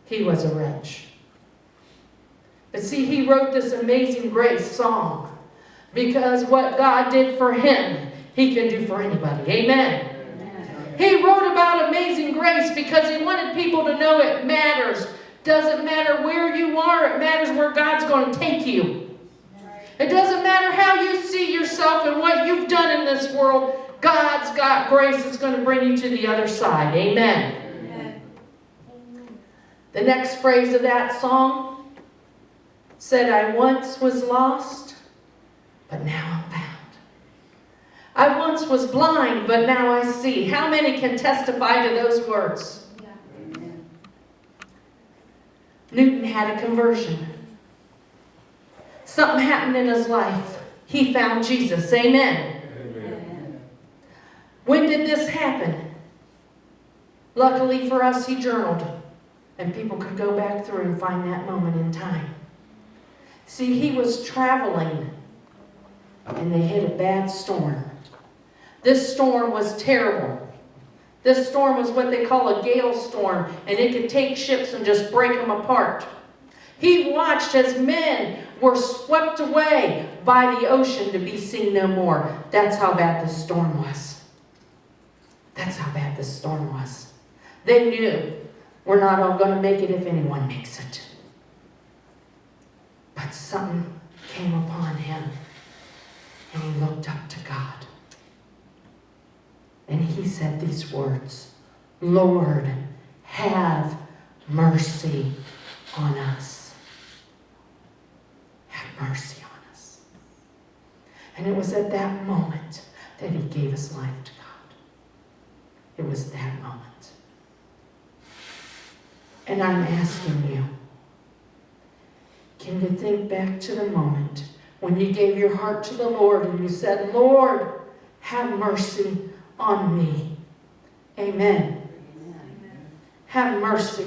he was a wretch. But see, he wrote this Amazing Grace song because what God did for him, he can do for anybody. Amen. He wrote about Amazing Grace because he wanted people to know it matters. Doesn't matter where you are, it matters where God's going to take you. It doesn't matter how you see yourself and what you've done in this world. God's got grace that's going to bring you to the other side. Amen. Amen. The next phrase of that song said, I once was lost, but now I'm found. I once was blind, but now I see. How many can testify to those words? Yeah. Newton had a conversion. Something happened in his life. He found Jesus. Amen. Amen. When did this happen? Luckily for us, he journaled. And people could go back through and find that moment in time. See, he was traveling. And they hit a bad storm. This storm was terrible. This storm was what they call a gale storm. And it could take ships and just break them apart. He watched as men were swept away by the ocean to be seen no more. That's how bad this storm was. That's how bad this storm was. They knew we're not all going to make it if anyone makes it. But something came upon him. And he looked up to God. And he said these words, Lord, have mercy on us. Have mercy on us. And it was at that moment that he gave his life to God. It was that moment. And I'm asking you, can you think back to the moment when you gave your heart to the Lord and you said, Lord, have mercy on me. Amen. Amen. Have mercy.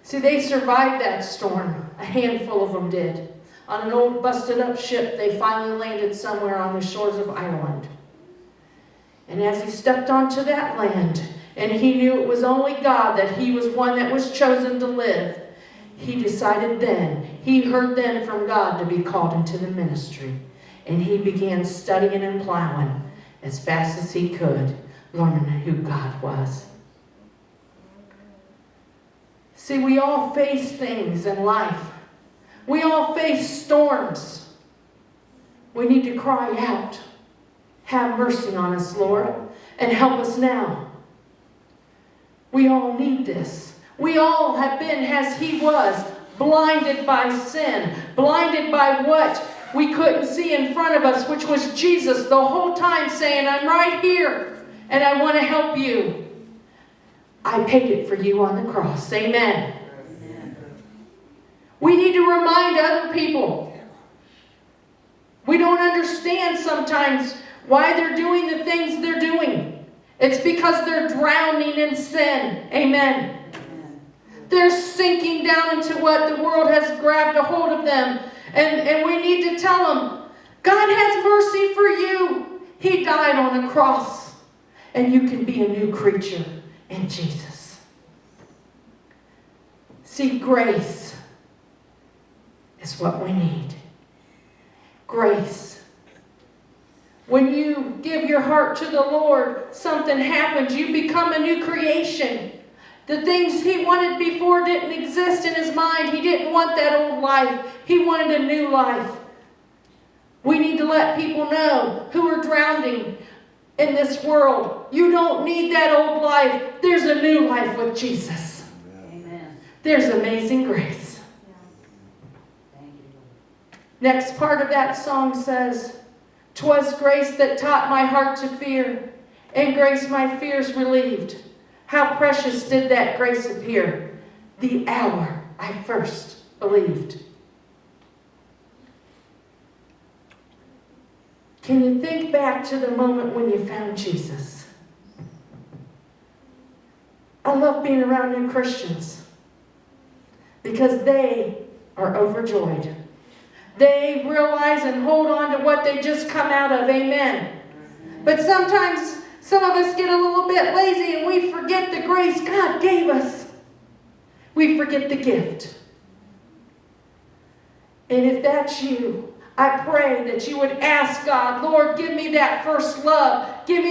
See, they survived that storm. A handful of them did. On an old busted up ship, they finally landed somewhere on the shores of Ireland. And as he stepped onto that land, and he knew it was only God, that he was one that was chosen to live, he decided then, he heard then from God to be called into the ministry. And he began studying and plowing as fast as he could, learning who God was. See, we all face things in life. We all face storms. We need to cry out, have mercy on us, Lord, and help us now. We all need this. We all have been, as he was, blinded by sin, blinded by what we couldn't see in front of us, which was Jesus the whole time saying, I'm right here and I want to help you. I paid it for you on the cross. Amen. Amen. We need to remind other people. We don't understand sometimes why they're doing the things they're doing. It's because they're drowning in sin. Amen. They're sinking down into what the world has grabbed a hold of them. And we need to tell them, God has mercy for you. He died on a cross. And you can be a new creature in Jesus. See, grace is what we need. Grace. When you give your heart to the Lord, something happens. You become a new creation. The things he wanted before didn't exist in his mind. He didn't want that old life. He wanted a new life. We need to let people know who are drowning in this world. You don't need that old life. There's a new life with Jesus. Amen. There's amazing grace. Yeah. Thank you. Next part of that song says, 'Twas grace that taught my heart to fear, and grace my fears relieved. How precious did that grace appear, the hour I first believed. Can you think back to the moment when you found Jesus? I love being around new Christians because they are overjoyed. They realize and hold on to what they just come out of. Amen. But sometimes some of us get a little bit lazy and we forget the grace God gave us. We forget the gift. And if that's you, I pray that you would ask God, Lord, give me that first love. Give me